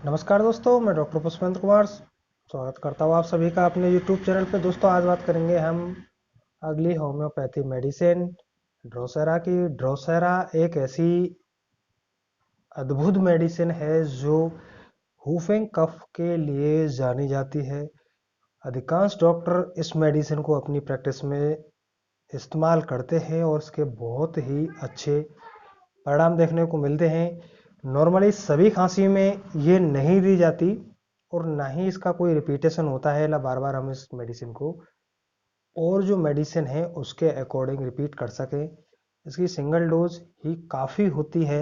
नमस्कार दोस्तों, मैं डॉक्टर पुष्पेंद्र कुमार स्वागत करता हूँ आप सभी का अपने यूट्यूब चैनल पे। दोस्तों, आज बात करेंगे हम अगली होम्योपैथी मेडिसिन ड्रोसेरा की। ड्रोसेरा एक ऐसी अद्भुत मेडिसिन है जो हूफिंग कफ के लिए जानी जाती है। अधिकांश डॉक्टर इस मेडिसिन को अपनी प्रैक्टिस में इस्तेमाल करते हैं और इसके बहुत ही अच्छे परिणाम देखने को मिलते हैं। नॉर्मली सभी खांसी में ये नहीं दी जाती और ना ही इसका कोई रिपीटेशन होता है, ना बार बार हम इस मेडिसिन को और जो मेडिसिन है उसके अकॉर्डिंग रिपीट कर सकें। इसकी सिंगल डोज ही काफ़ी होती है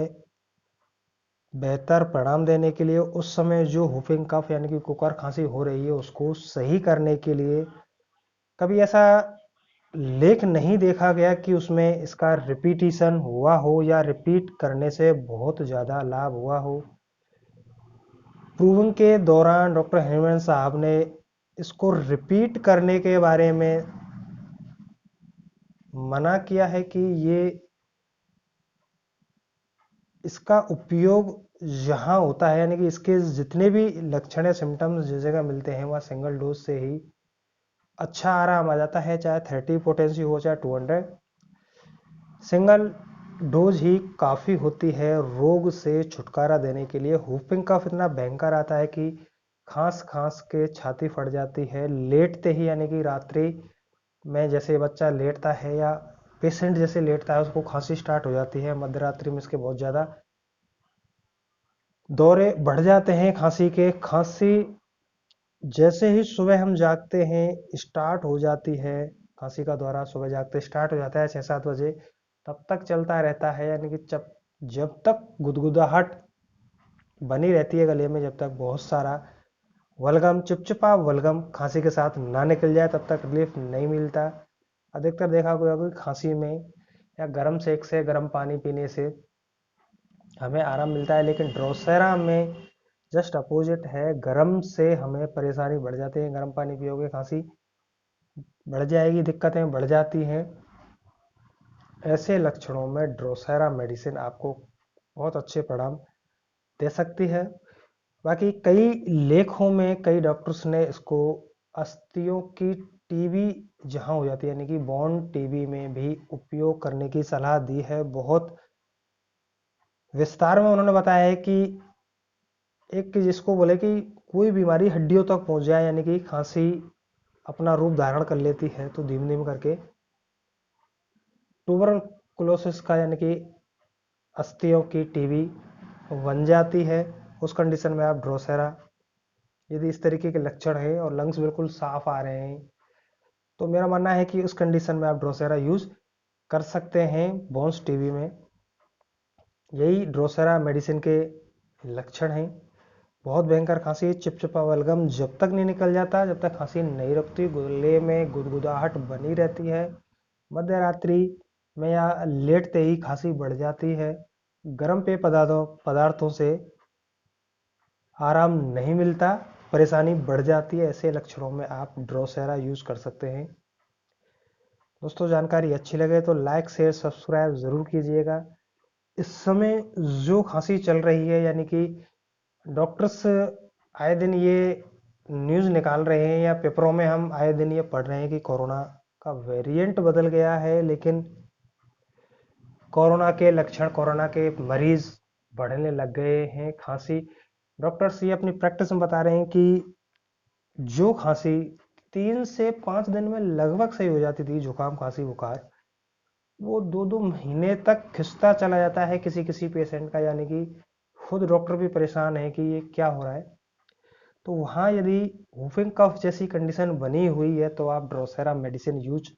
बेहतर परिणाम देने के लिए। उस समय जो हुफिंग कफ यानी कि कुकर खांसी हो रही है उसको सही करने के लिए कभी ऐसा लेख नहीं देखा गया कि उसमें इसका रिपीटिशन हुआ हो या रिपीट करने से बहुत ज़्यादा लाभ हुआ हो। प्रूविंग के दौरान डॉक्टर हेमन साहब ने इसको रिपीट करने के बारे में मना किया है कि ये इसका उपयोग जहां होता है यानी कि इसके जितने भी लक्षण या सिम्टम्स जिस जगह मिलते हैं वहाँ सिंगल डोज से ही अच्छा आराम आ जाता है, चाहे 30 पोटेंसी हो चाहे 200। सिंगल डोज ही काफ़ी होती है रोग से छुटकारा देने के लिए। हुफिंग कफ इतना भयंकर आता है कि खांस खांस के छाती फट जाती है लेटते ही, यानी कि रात्रि में जैसे बच्चा लेटता है या पेशेंट जैसे लेटता है उसको खांसी स्टार्ट हो जाती है। मध्य रात्रि में इसके बहुत ज़्यादा दौरे बढ़ जाते हैं खांसी के। खांसी जैसे ही सुबह हम जागते हैं स्टार्ट हो जाती है, खांसी का दौरा सुबह जागते स्टार्ट हो जाता है 6-7 बजे, तब तक चलता रहता है। यानी कि जब जब तक गुदगुदाहट बनी रहती है गले में, जब तक बहुत सारा वलगम चिपचिपा वलगम खांसी के साथ ना निकल जाए तब तक रिलीफ नहीं मिलता। अधिकतर देखा गया कि खांसी में या गर्म सेक से गर्म पानी पीने से हमें आराम मिलता है, लेकिन ड्रोसेरा में जस्ट अपोजिट है। गर्म से हमें परेशानी बढ़ जाती है। गर्म पानी पियोगे खांसी बढ़ जाएगी, दिक्कतें बढ़ जाती हैं। ऐसे लक्षणों में ड्रोसेरा मेडिसिन आपको बहुत अच्छे परिणाम दे सकती है। बाकी कई लेखों में कई डॉक्टर्स ने इसको अस्थियों की टीबी जहां हो जाती है यानी कि बोन टीबी में भी उपयोग करने की सलाह दी है। बहुत विस्तार में उन्होंने बताया है कि एक जिसको बोले कि कोई बीमारी हड्डियों तक पहुंच जाए, यानी कि खांसी अपना रूप धारण कर लेती है तो धीमे धीमे करके ट्यूबरकुलोसिस का यानी कि अस्थियों की टीबी बन जाती है। उस कंडीशन में आप ड्रोसेरा, यदि इस तरीके के लक्षण है और लंग्स बिल्कुल साफ आ रहे हैं, तो मेरा मानना है कि उस कंडीशन में आप ड्रोसेरा यूज कर सकते हैं बोन्स टीबी में। यही ड्रोसेरा मेडिसिन के लक्षण हैं। बहुत भयंकर खांसी, चिपचिपा बलगम जब तक नहीं निकल जाता, जब तक खांसी नहीं रुकती, गले में गुदगुदाहट बनी रहती है। मध्य रात्रि में या लेटते ही खांसी बढ़ जाती है। गर्म पेय पदार्थों से आराम नहीं मिलता, परेशानी बढ़ जाती है। ऐसे लक्षणों में आप ड्रोसेरा यूज कर सकते हैं। दोस्तों, जानकारी अच्छी लगे तो लाइक शेयर सब्सक्राइब जरूर कीजिएगा। इस समय जो खांसी चल रही है, यानी कि डॉक्टर्स आए दिन ये न्यूज़ निकाल रहे हैं या पेपरों में हम आए दिन ये पढ़ रहे हैं कि कोरोना का वेरिएंट बदल गया है, लेकिन कोरोना के लक्षण, कोरोना के मरीज बढ़ने लग गए हैं। खांसी, डॉक्टर्स ये अपनी प्रैक्टिस में बता रहे हैं कि जो खांसी 3 से 5 दिन में लगभग सही हो जाती थी, जुकाम खांसी बुखार, वो 2-2 महीने तक खिंचता चला जाता है किसी किसी पेशेंट का। यानी कि खुद डॉक्टर भी परेशान है कि ये क्या हो रहा है। तो वहाँ यदि वूफिंग कफ जैसी कंडीशन बनी हुई है तो आप ड्रोसेरा मेडिसिन यूज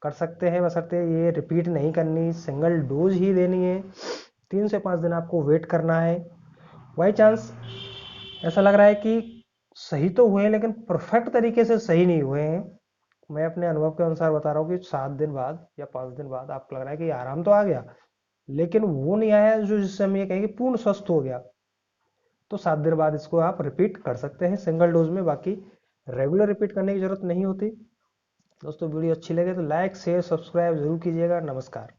कर सकते हैं, बशर्ते ये रिपीट नहीं करनी, सिंगल डोज ही देनी है। 3 से 5 दिन आपको वेट करना है। बाई चांस ऐसा लग रहा है कि सही तो हुए हैं लेकिन परफेक्ट तरीके से सही नहीं हुए हैं, मैं अपने अनुभव के अनुसार बता रहा हूँ कि 7 दिन बाद या 5 दिन बाद आपको लग रहा है कि आराम तो आ गया, लेकिन वो नहीं आया जो जिससे हम ये कहें कि पूर्ण स्वस्थ हो गया, तो 7 दिन बाद इसको आप रिपीट कर सकते हैं सिंगल डोज में। बाकी रेगुलर रिपीट करने की जरूरत नहीं होती। दोस्तों, वीडियो अच्छी लगे तो लाइक शेयर सब्सक्राइब जरूर कीजिएगा। नमस्कार।